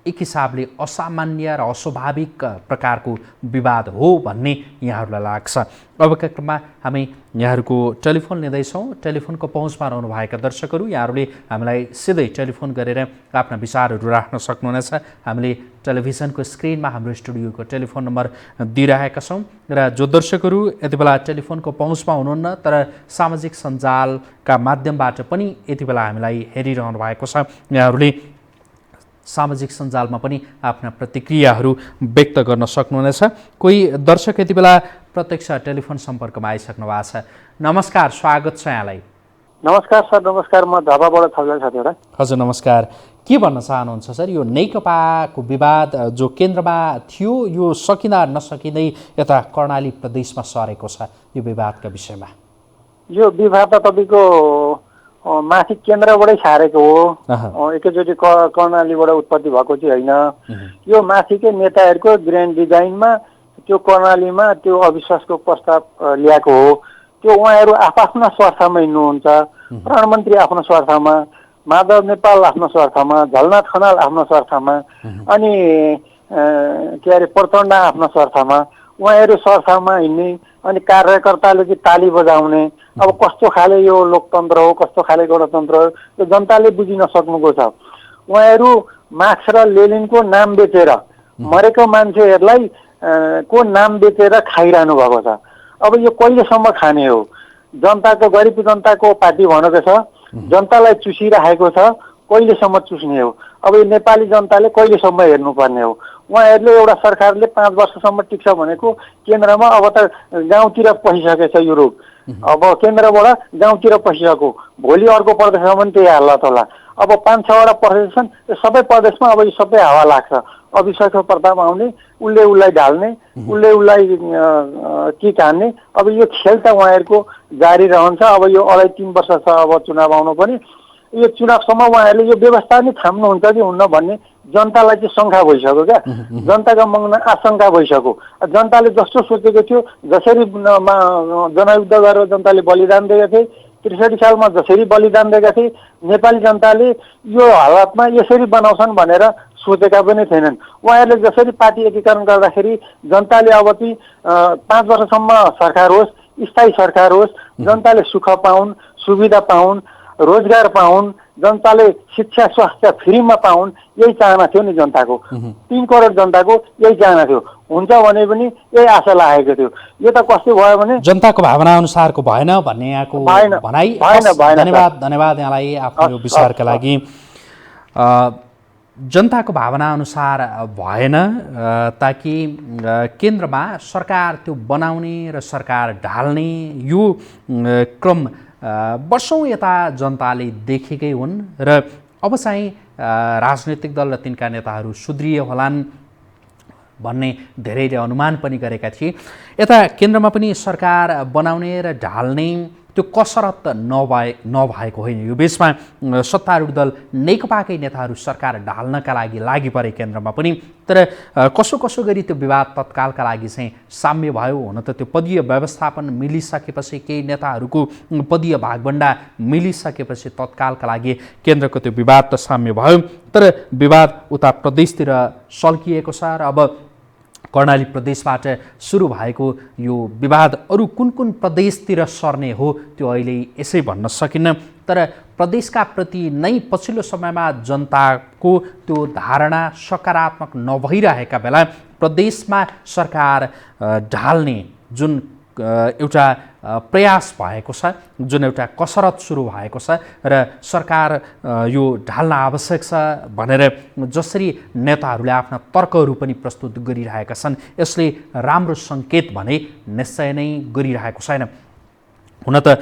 एक हिसाबले असामान्य र अस्वाभाविक प्रकारको विवाद हो भन्ने यहाँहरूलाई लाग्छ। अबका क्रममा हामी यहाँहरूको टेलिफोन लिँदैछौँ। टेलिफोनको पहुँचमा रहनुभएका दर्शकहरू, यहाँहरूले हामीलाई सिधै टेलिफोन गरेर आफ्ना विचारहरू राख्न सक्नुहुनेछ। हामीले टेलिभिजनको स्क्रिनमा हाम्रो स्टुडियोको टेलिफोन नम्बर दिइरहेका छौँ र जो दर्शकहरू यति बेला टेलिफोनको पहुँचमा हुनुहुन्न तर सामाजिक सञ्जालका माध्यमबाट पनि यति बेला हामीलाई हेरिरहनु भएको छ, यहाँहरूले सामाजिक सञ्जालमा पनि आफ्ना प्रतिक्रियाहरू व्यक्त गर्न सक्नुहुनेछ। कोही दर्शक यति बेला प्रत्यक्ष टेलिफोन सम्पर्कमा आइसक्नु भएको छ। नमस्कार, स्वागत छ यहाँलाई। नमस्कार सर, नमस्कार। म झापाबाट छलजल साथीहरु। हजुर नमस्कार। के भन्न चाहनुहुन्छ सर, यो नेकपाको विवाद जो केन्द्रमा थियो यो सकिँदा नसकिँदै यता कर्णाली प्रदेशमा सरेको छ, यो विवादका विषयमा? यो विवाद त तपाईँको माथि केन्द्रबाटै सारेको हो, एकैचोटि कर्णालीबाट उत्पत्ति भएको चाहिँ होइन। यो माथिकै नेताहरूको ग्रान्ड डिजाइनमा त्यो कर्णालीमा त्यो अविश्वासको प्रस्ताव ल्याएको हो। त्यो उहाँहरू आफ्ना स्वार्थमा हिँड्नुहुन्छ। प्रधानमन्त्री आफ्नो स्वार्थमा, माधव नेपाल आफ्नो स्वार्थमा, झलनाथ खनाल आफ्नो स्वार्थमा, अनि के अरे प्रचण्ड आफ्नो स्वार्थमा, उहाँहरू स्वार्थमा हिँड्ने अनि कार्यकर्ताले चाहिँ ताली बजाउने। अब कस्तो खाले यो लोकतन्त्र हो, कस्तो खाले गणतन्त्र हो, यो जनताले बुझिन सक्नुको छ। उहाँहरू मार्क्स र लेनिनको नाम बेचेर मरेको मान्छेहरूलाई को नाम बेचेर खाइरहनु भएको छ। अब यो कहिलेसम्म खाने हो? जनताको, गरिब जनताको पार्टी भनेको छ, जनतालाई चुसिरहेको छ, कहिलेसम्म चुस्ने हो? अब यो नेपाली जनताले कहिलेसम्म हेर्नुपर्ने हो? उहाँहरूले एउटा सरकारले 5 वर्षसम्म टिक्छ भनेको केन्द्रमा, अब त गाउँतिर पसिसकेछ यो रोग। अब केन्द्रबाट गाउँतिर पसिसक्यो, भोलि अर्को प्रदेशमा पनि त्यही हालत होला। अब 5-6वटा प्रदेश छन्, त्यो सबै प्रदेशमा अब यो सबै हावा लाग्छ। अविश्वासको प्रस्ताव आउने, उसले उसलाई ढाल्ने, उसले उसलाई किक हान्ने। अब यो खेल त उहाँहरूको जारी रहन्छ। अब यो 2.5-3 वर्ष छ अब चुनाव आउनु पनि। यो चुनावसम्म उहाँहरूले यो व्यवस्था नै थाम्नुहुन्छ कि हुन्न भन्ने जनतालाई चाहिँ शङ्का भइसक्यो क्या, जनताका मनमा आशंका भइसक्यो। जनताले जस्तो सोचेको थियो, जसरी जनयुद्ध गरेर जनताले बलिदान दिएका थिए, 63 सालमा जसरी बलिदान दिएका थिए, नेपाली जनताले यो हालतमा यसरी बनाउँछन् भनेर सोचेका पनि थिएनन्। उहाँहरूले जसरी पार्टी एकीकरण गर्दाखेरि जनताले अब चाहिँ 5 वर्षसम्म सरकार होस्, स्थायी सरकार होस्, जनताले सुख पाउन्, सुविधा पाउन् रोजगार पाउन्, जनताले शिक्षा स्वास्थ्य फ्रीमा पाउन्, यही चाहना थियो नि जनताको। 3 करोड जनताको यही चाहना थियो। हुन्छ भने पनि यही आशा लागेको थियो। यो त कस्तो भयो भने जनताको भावना अनुसारको भएन भन्ने यहाँको भनाइ। धन्यवाद यहाँलाई आफ्नो विचारका लागि। जनताको भावना अनुसार भएन ताकि केन्द्रमा सरकार त्यो बनाउने र सरकार ढाल्ने यो क्रम वर्षौँ यता जनताले देखेकै हुन् र अब चाहिँ राजनैतिक दल र तिनका नेताहरू सुध्रिए होलान् भन्ने धेरैले अनुमान पनि गरेका थिए। यता केन्द्रमा पनि सरकार बनाउने र ढाल्ने त्यो कसरत नभएको होइन। यो बिचमा सत्तारूढ दल नेकपाकै नेताहरू सरकार ढाल्नका लागि परे केन्द्रमा पनि। तर कसो गरी त्यो विवाद तत्कालका लागि चाहिँ साम्य भयो। हुन त त्यो पदीय व्यवस्थापन मिलिसकेपछि, केही नेताहरूको पदीय भागभण्डा मिलिसकेपछि तत्कालका लागि केन्द्रको त्यो विवाद त साम्य भयो। तर विवाद उता प्रदेशतिर सल्किएको छ र अब कर्णाली प्रदेशबाट सुरु भएको यो विवाद अरू कुन प्रदेशतिर सर्ने हो त्यो अहिले यसै भन्न सकिन्न। तर प्रदेशका प्रति नै पछिल्लो समयमा जनताको त्यो धारणा सकारात्मक नभइरहेका बेला प्रदेशमा सरकार ढाल्ने जुन एउटा प्रयास भएको छ, जुन एउटा कसरत सुरु भएको छ र सरकार यो ढाल्न आवश्यक छ भनेर जसरी नेताहरूले आफ्ना तर्कहरू पनि प्रस्तुत गरिरहेका छन्, यसले राम्रो सङ्केत भने निश्चय नै गरिरहेको छैन। हुन त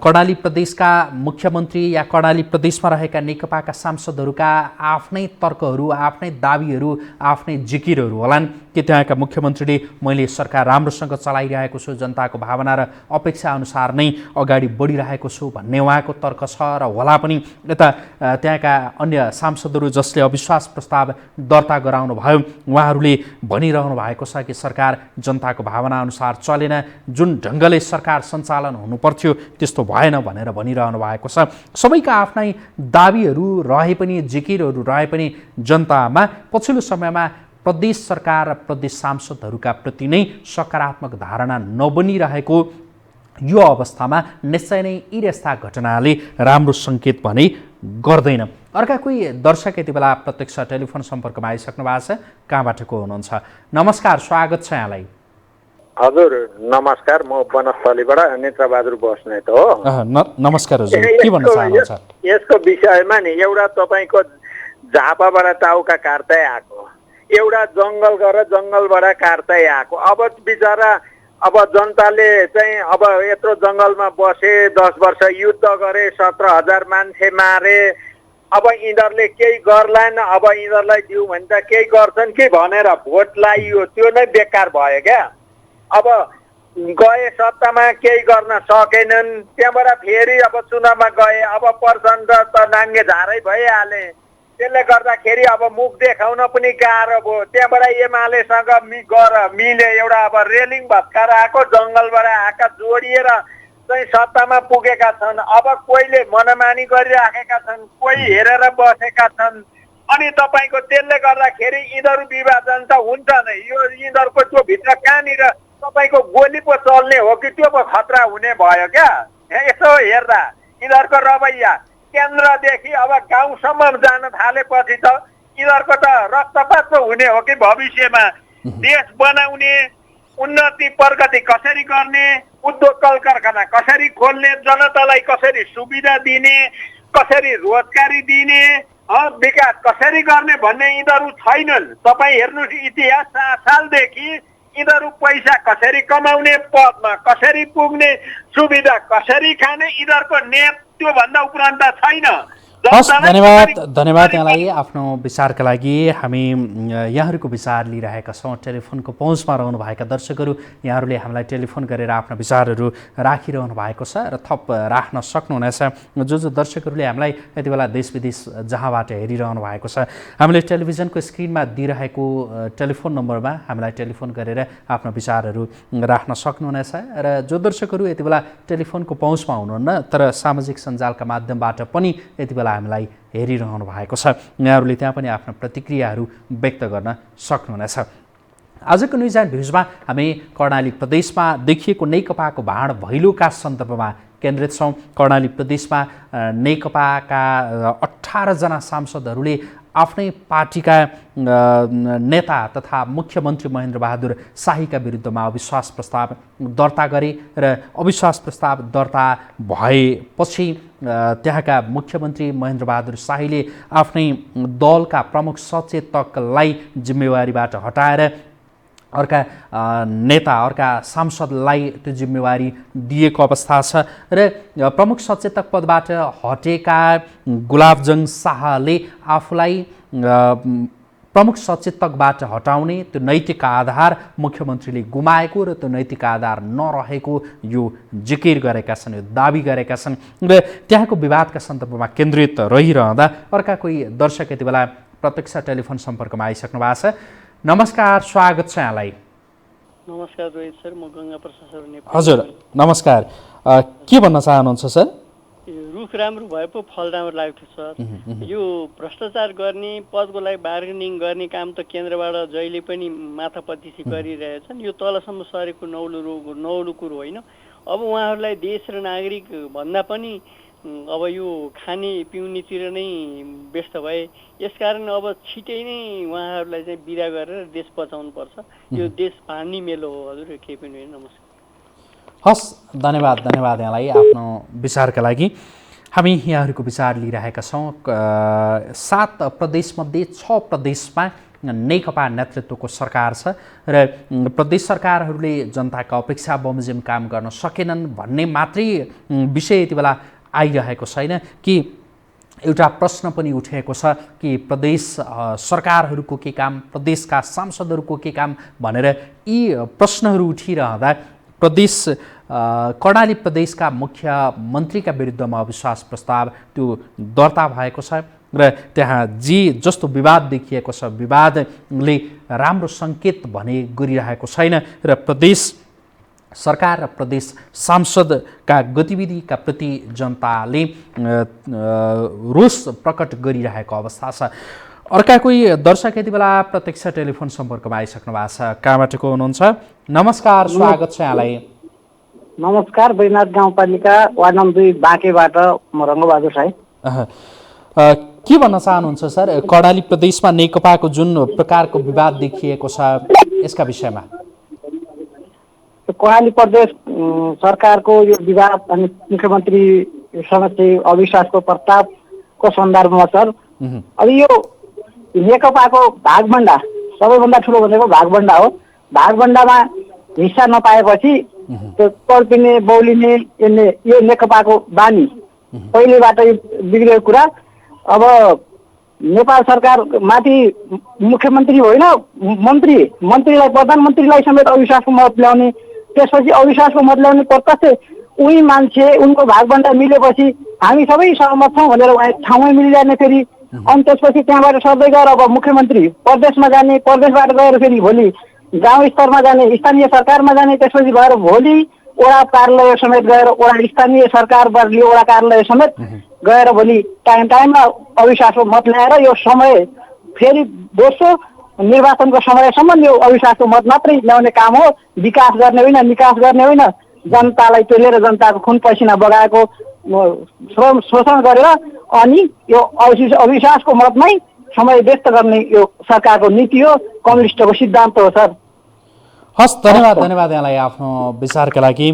कर्णाली प्रदेशका मुख्यमन्त्री या कर्णाली प्रदेशमा रहेका नेकपाका सांसदहरूका आफ्नै तर्कहरू, आफ्नै दाबीहरू, आफ्नै जिकिरहरू होलान् कि त्यहाँका मुख्यमन्त्रीले मैले सरकार राम्रोसँग चलाइरहेको छु, जनताको भावना र अपेक्षा अनुसार नै अगाडि बढिरहेको छु भन्ने उहाँको तर्क छ र होला पनि। यता त्यहाँका अन्य सांसदहरू जसले अविश्वास प्रस्ताव दर्ता गराउनु भयो उहाँहरूले भनिरहनु भएको छ कि सरकार जनताको भावना अनुसार चलेन, जुन ढङ्गले सरकार सञ्चालन हुनुपर्थ्यो त्यस्तो भएन भनेर भनिरहनु भएको छ। सबैका आफ्नै दाबीहरू रहे पनि, जिकिरहरू रहे पनि जनतामा पछिल्लो समयमा प्रदेश सरकार र प्रदेश सांसदहरूका प्रति नै सकारात्मक धारणा नबनिरहेको यो अवस्थामा निश्चय नै यी यस्ता घटनाले राम्रो सङ्केत भने गर्दैन। अर्का कोही दर्शक यति बेला प्रत्यक्ष टेलिफोन सम्पर्कमा आइसक्नु भएको छ। कहाँबाट को हुनुहुन्छ? नमस्कार, स्वागत छ यहाँलाई। हजुर नमस्कार, म वनस्थलीबाट नेत्रबहादुर बस्नेत हो। नमस्कार हजुर, के भन्न चाहनुहुन्छ? यसको विषयमा नि एउटा तपाईँको झापाबाट टाउका काट्दै आएको, एउटा जङ्गल गएर जङ्गलबाट काट्दै आएको। अब बिचरा अब जनताले चाहिँ अब यत्रो जङ्गलमा बसे, 10 वर्ष युद्ध गरे, 17,000 मान्छे मारे, अब यिनीहरूले केही गर्लान्, अब यिनीहरूलाई दिउँ भने त केही गर्छन् कि भनेर भोट लाइयो, त्यो नै बेकार भयो क्या। अब गए सत्तामा केही गर्न सकेनन्, त्यहाँबाट फेरि अब चुनावमा गए, अब प्रचण्ड त नाङ्गे झारै भइहाले। त्यसले गर्दाखेरि अब मुख देखाउन पनि गाह्रो भयो। त्यहाँबाट एमालेसँग मिले, एउटा अब रेलिङ भत्काएर आएको, जङ्गलबाट आएका जोडिएर चाहिँ सत्तामा पुगेका छन्। अब कोहीले मनमानी गरिराखेका छन्, कोही हेरेर बसेका छन्। अनि तपाईँको त्यसले गर्दाखेरि यिनीहरू विभाजन त हुन्छ नै। यो यिनीहरूको त्यो भित्र कहाँनिर तपाईँको गोली पो चल्ने हो कि त्यो पो खतरा हुने भयो क्या। यसो हेर्दा यिनीहरूको रवैया केन्द्रदेखि अब गाउँसम्म जान थालेपछि त यिनीहरूको त रक्तपात पो हुने हो कि भविष्यमा। देश बनाउने, उन्नति प्रगति कसरी गर्ने, उद्योग कल कारखाना कसरी खोल्ने, जनतालाई कसरी सुविधा दिने, कसरी रोजगारी दिने, विकास कसरी गर्ने भन्ने यिनीहरू छैनन्। तपाईँ हेर्नुहोस् इतिहास 7 सालदेखि यिनीहरू पैसा कसरी कमाउने, पदमा कसरी पुग्ने, सुविधा कसरी खाने, यिनीहरूको नेत त्योभन्दा उपरान्त छैन। हस्, धन्यवाद यहाँलाई आफ्नो विचारका लागि। हामी यहाँहरूको विचार लिइरहेका छौँ। टेलिफोनको पहुँचमा रहनुभएका दर्शकहरू, यहाँहरूले हामीलाई टेलिफोन गरेर आफ्ना विचारहरू राखिरहनु भएको छ र थप राख्न सक्नुहुनेछ। जो दर्शकहरूले हामीलाई यति बेला देश विदेश जहाँबाट हेरिरहनु भएको छ, हामीले टेलिभिजनको स्क्रिनमा दिइरहेको टेलिफोन नम्बरमा हामीलाई टेलिफोन गरेर आफ्ना विचारहरू राख्न सक्नुहुनेछ। र जो दर्शकहरू यति बेला टेलिफोनको पहुँचमा हुनुहुन्न तर सामाजिक सञ्जालका माध्यमबाट पनि यति बेला हामीलाई हेरिरहनु भएको छ, यहाँहरूले त्यहाँ पनि आफ्ना प्रतिक्रियाहरू व्यक्त गर्न सक्नुहुनेछ। आजको न्युज एन्ड भ्युजमा हामी कर्णाली प्रदेशमा देखिएको नेकपाको भाँड भैलोका सन्दर्भमा केन्द्रित छौँ। कर्णाली प्रदेशमा नेकपाका 18 जना सांसदहरूले आफ्नै पार्टीका नेता तथा मुख्यमन्त्री महेन्द्र बहादुर शाहीका विरुद्धमा अविश्वास प्रस्ताव दर्ता गरे र अविश्वास प्रस्ताव दर्ता भएपछि त्यहाँका मुख्यमन्त्री महेन्द्र बहादुर शाहीले आफ्नै दलका प्रमुख सचेतकलाई जिम्मेवारीबाट हटाएर अर्का नेता अर्का सांसदलाई त्यो जिम्मेवारी दिएको अवस्था छ र प्रमुख सचेतक पदबाट हटेका गुलाबजङ शाहले आफूलाई प्रमुख सचेतकबाट हटाउने त्यो नैतिक आधार मुख्यमन्त्रीले गुमाएको र त्यो नैतिक आधार नरहेको यो जिकिर गरेका छन्, यो दाबी गरेका छन् र त्यहाँको विवादका सन्दर्भमा केन्द्रित रहिरहँदा अर्का कोही दर्शक यति बेला प्रत्यक्ष टेलिफोन सम्पर्कमा आइसक्नु भएको छ। नमस्कार, स्वागत छ यहाँलाई। नमस्कार रोहित सर, म गङ्गा प्रसाद सर नेपाल। हजुर नमस्कार, के भन्न चाहनुहुन्छ सर? रुख राम्रो भए पो फल राम्रो लाग्थ्यो सर। यो भ्रष्टाचार गर्ने, पदको लागि बार्गेनिङ गर्ने काम त केन्द्रबाट जहिले पनि माथापतिसी गरिरहेछन्। यो तलसम्म सरेको नौलो कुरो होइन। अब उहाँहरूलाई देश र नागरिक भन्दा पनि अब यो खाने पिउनेतिर नै व्यस्त भए। यसकारण अब छिटै नै उहाँहरूलाई चाहिँ बिदा गरेर देश बचाउनु पर्छ। यो देश भान्ने मेलो हो हजुर, केही पनि होइन। नमस्कार। हस्, धन्यवाद यहाँलाई आफ्नो विचारका लागि। हामी यहाँहरूको विचार लिइरहेका छौँ। 7 प्रदेशमध्ये 6 प्रदेशमा नेकपा नेतृत्वको सरकार छ र प्रदेश सरकारहरूले जनताका अपेक्षा बमोजिम काम गर्न सकेनन् भन्ने मात्रै विषय यति बेला आइरहेको छैन कि एउटा प्रश्न पनि उठेको छ कि प्रदेश सरकारहरूको के काम, प्रदेशका सांसदहरूको के काम भनेर यी प्रश्नहरू उठिरहँदा कर्णाली प्रदेशका मुख्यमन्त्रीका विरुद्धमा अविश्वास प्रस्ताव त्यो दर्ता भएको छ र त्यहाँ जस्तो विवाद देखिएको छ, विवादले राम्रो सङ्केत भने गरिरहेको छैन र प्रदेश सरकार र प्रदेश सांसदका गतिविधिका प्रति जनताले रोष प्रकट गरिरहेको अवस्था छ। अर्का कोही दर्शक यति बेला प्रत्यक्ष टेलिफोन सम्पर्कमा आइसक्नु भएको छ। कहाँबाट को हुनुहुन्छ? नमस्कार, स्वागत छ यहाँलाई। नमस्कार, बैनाथ गाउँपालिका वार्ड नम्बर 2 बाँकेबाट म रङ्गबहादुर साई। के भन्न चाहनुहुन्छ सर, कर्णाली प्रदेशमा नेकपाको जुन प्रकारको विवाद देखिएको छ यसका विषयमा? कर्णाली प्रदेश सरकारको यो विवाद अनि मुख्यमन्त्री समक्ष अविश्वासको प्रस्तावको सन्दर्भमा सर, अब यो नेकपाको भागभण्डा सबैभन्दा ठुलो भनेको भागभण्डा हो। भागभण्डामा हिस्सा नपाएपछि त्यो कल्पिने बौलिने यो नेकपाको बानी पहिलेबाट बिग्रेको कुरा। अब नेपाल सरकार माथि मुख्यमन्त्री होइन मन्त्रीलाई प्रधानमन्त्रीलाई समेत अविश्वासको मत ल्याउने, त्यसपछि अविश्वासको मत ल्याउने प्रत्यक्ष उही मान्छे उनको भागभण्डा मिलेपछि हामी सबै सहमत छौँ भनेर उहाँ ठाउँमै मिलिजाने फेरि अनि त्यसपछि त्यहाँबाट सर्दै गएर अब मुख्यमन्त्री प्रदेशमा जाने, प्रदेशबाट गएर फेरि भोलि गाउँ स्तरमा जाने, स्थानीय सरकारमा जाने, त्यसपछि गएर भोलि वडा कार्यालय समेत गएर वडा स्थानीय सरकार वर्गीय वडा कार्यालय समेत गएर भोलि टाइममा अविश्वासको मत ल्याएर यो समय फेरि दोस्रो निर्वाचनको समयसम्म यो अविश्वासको मत मात्रै ल्याउने काम हो। विकास गर्ने होइन, निकास गर्ने होइन। जनतालाई पेलेर जनताको खुन पसिना बगाएको शोषण गरेर अनि यो अविश्वासको मतमै समय व्यस्त गर्ने यो सरकारको नीति हो, कम्युनिस्टको सिद्धान्त हो सर। हस्, धन्यवाद यहाँलाई आफ्नो विचारका लागि।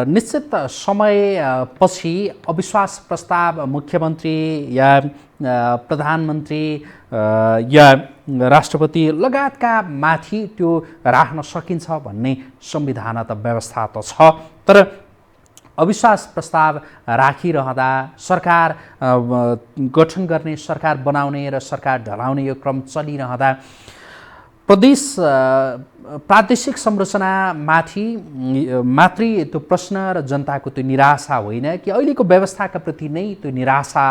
निश्चित समयपछि अविश्वास प्रस्ताव मुख्यमन्त्री या प्रधानमन्त्री या राष्ट्रपति लगायतका माथि त्यो राख्न सकिन्छ भन्ने संविधान त व्यवस्था त छ, तर अविश्वास प्रस्ताव राखिरहँदा सरकार गठन गर्ने, सरकार बनाउने र सरकार ढलाउने यो क्रम चलिरहँदा प्रादेशिक संरचनामाथि मात्रै त्यो प्रश्न र जनताको त्यो निराशा होइन कि अहिलेको व्यवस्थाका प्रति नै त्यो निराशा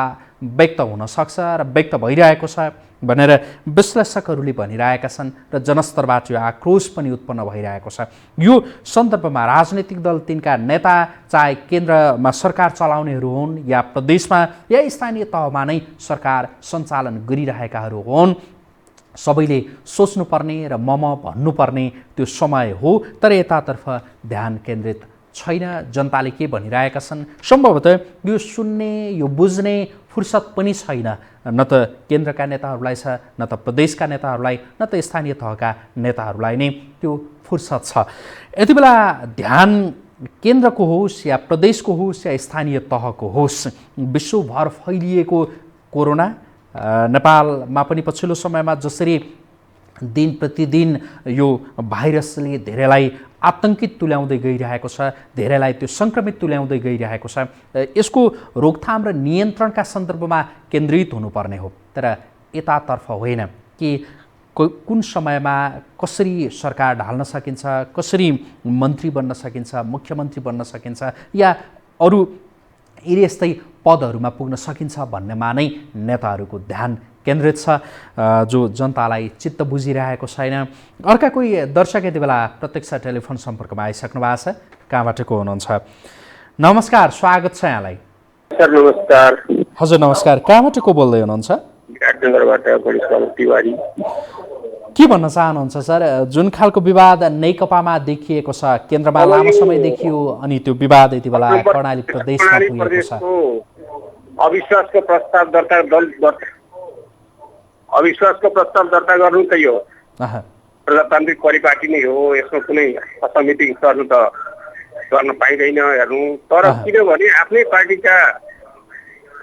व्यक्त हुन सक्छ र व्यक्त भइरहेको छ भनेर विश्लेषकहरूले भनिरहेका छन् र जनस्तरबाट यो आक्रोश पनि उत्पन्न भइरहेको छ। यो सन्दर्भमा राजनैतिक दल, तिनका नेता चाहे केन्द्रमा सरकार चलाउनेहरू हुन् या प्रदेशमा या स्थानीय तहमा नै सरकार सञ्चालन गरिरहेकाहरू हुन्, सबैले सोच्नुपर्ने र भन्नुपर्ने त्यो समय हो। तर यतातर्फ ध्यान केन्द्रित छैन, जनताले के भनिरहेका छन् सम्भवतः यो सुन्ने यो बुझ्ने फुर्सद पनि छैन, न त केन्द्रका नेताहरूलाई छ, न त प्रदेशका नेताहरूलाई, न त स्थानीय तहका नेताहरूलाई नै त्यो फुर्सद छ। यति बेला ध्यान केन्द्रको होस् या प्रदेशको होस् या स्थानीय तहको होस्, विश्वभर फैलिएको कोरोना, नेपालमा पनि पछिल्लो समयमा जसरी दिन प्रतिदिन यो भाइरसले धेरैलाई आतंकित तुल्याउँदै गइरहेको छ, धेरैलाई त्यो सङ्क्रमित तुल्याउँदै गइरहेको छ, यसको रोकथाम र नियन्त्रणका सन्दर्भमा केन्द्रित हुनुपर्ने हो। तर यतातर्फ होइन कि कुन समयमा कसरी सरकार ढाल्न सकिन्छ, कसरी मन्त्री बन्न सकिन्छ, मुख्यमन्त्री बन्न सकिन्छ या अरू यस्तै पदहरूमा पुग्न सकिन्छ भन्नेमा नै नेताहरूको ध्यान केन्द्रित छ, जो जनतालाई चित्त बुझिरहेको छैन। अर्का कोही दर्शक यति बेला प्रत्यक्ष टेलिफोन सम्पर्कमा आइसक्नु भएको छ। कहाँबाट को हुनुहुन्छ? नमस्कार, स्वागत छ यहाँलाई। सर नमस्कार। हजुर नमस्कार, कहाँबाट को बोल्दै हुनुहुन्छ? के भन्न चाहनुहुन्छ सर? जुन खालको विवाद नेकपामा देखिएको छ, केन्द्रमा लामो समय देखियो, अनि त्यो विवाद यति बेला कर्णाली प्रदेशमा पुगेको छ। अविश्वासको प्रस्ताव दर्ता गर्नु त यो प्रजातान्त्रिक परिपाटी नै हो, यसमा कुनै असमिति गर्न पाइँदैन हेर्नु। तर किनभने आफ्नै पार्टीका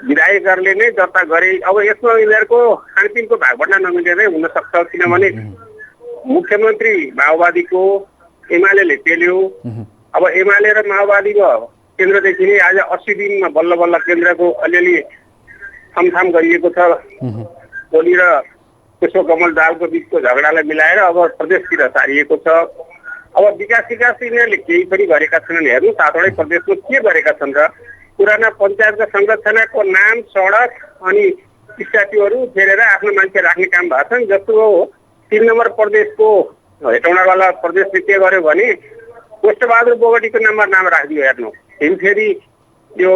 विधायकहरूले नै दर्ता गरे। अब यसमा यिनीहरूको खानपिनको भागभन्डा नमिलेरै हुन सक्छ, किनभने मुख्यमन्त्री माओवादीको, एमाले पेल्यो। अब एमाले र माओवादीको केन्द्रदेखि नै आज 80 दिनमा बल्ल बल्ल केन्द्रको अलिअलि थमथाम गरिएको छ। ओली र पुष्पकमल दालको बिचको झगडालाई मिलाएर अब प्रदेशतिर सारिएको छ। अब विकास यिनीहरूले केही पनि गरेका छैनन्। हेर्नु 7वटै प्रदेशमा के गरेका छन् र? पुराना पञ्चायतका संरचनाको नाम, सडक अनि स्ट्याच्युहरू फेरेर आफ्नो मान्छे राख्ने काम भएको छन्। जस्तो 3 नम्बर प्रदेशको हेटौँडावाला प्रदेशले के गर्यो भने पोष्टबहादुर बोगटीको नाम राखिदियो। हेर्नु फेरि यो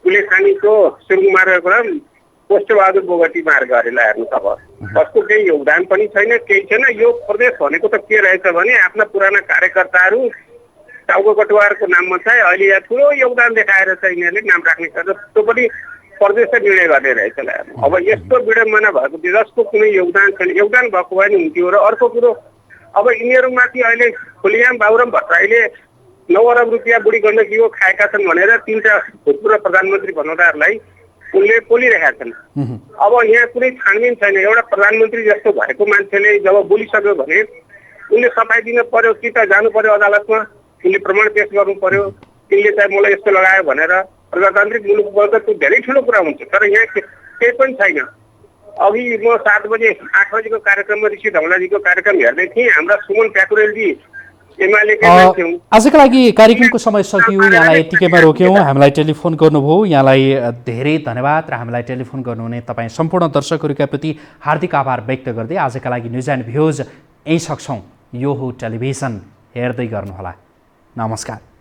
कुलेखानीको सुरुङमार्गको पोष्टबहादुर बोगटी मार्ग गरेला। हेर्नु अब कसको केही योगदान पनि छैन, केही छैन। यो प्रदेश भनेको त के रहेछ भने आफ्ना पुराना कार्यकर्ताहरू टाउको कटुवारको नाममा चाहिँ अहिले यहाँ ठुलो योगदान देखाएर चाहिँ यिनीहरूले नाम राख्ने छ। त्यो पनि प्रदेशले निर्णय गर्ने रहेछ। अब यस्तो विडम्बना भएको थियो जसको कुनै योगदान छैन। योगदान भएको भए नि हुन्थ्यो। र अर्को कुरो, अब यिनीहरूमाथि अहिले खुलियाम बाबुराम भट्टराईले 9 अरब रुपियाँ बुढी गण्डकीको खाएका छन् भनेर 3टा भूतपूर्व प्रधानमन्त्री भन्नुहुँदाहरूलाई उनले पोलिरहेका छन्। अब यहाँ कुनै छानबिन छैन। एउटा प्रधानमन्त्री जस्तो भएको मान्छेले जब बोलिसक्यो भने उनले सफाइ दिन पर्यो कि त जानु पर्यो अदालतमा, उनले प्रमाण पेश गर्नु पर्यो, तिनले चाहिँ मलाई यस्तो लगायो भनेर। प्रजातान्त्रिक मुलुकमा त त्यो धेरै ठुलो कुरा हुन्छ। तर यहाँ केही पनि छैन। अघि म 7 बजे 8 बजेको कार्यक्रममा ऋषि धौलाजीको कार्यक्रम हेर्दै थिएँ। हाम्रा सुमन प्याकुरेलजी एमालेकै मान्छे हुन्। आजका लागि कार्यक्रमको समय सकियो, यहाँलाई यतिकैमा रोक्यौँ। हामीलाई टेलिफोन गर्नुभयो, यहाँलाई धेरै धन्यवाद। र हामीलाई टेलिफोन गर्नुहुने तपाईँ सम्पूर्ण दर्शकहरूका प्रति हार्दिक आभार व्यक्त गर्दै आजका लागि न्युज एन्ड भ्युज यहीँ सक्छौँ। यो हो टेलिभिजन, हेर्दै गर्नुहोला। नमस्कार।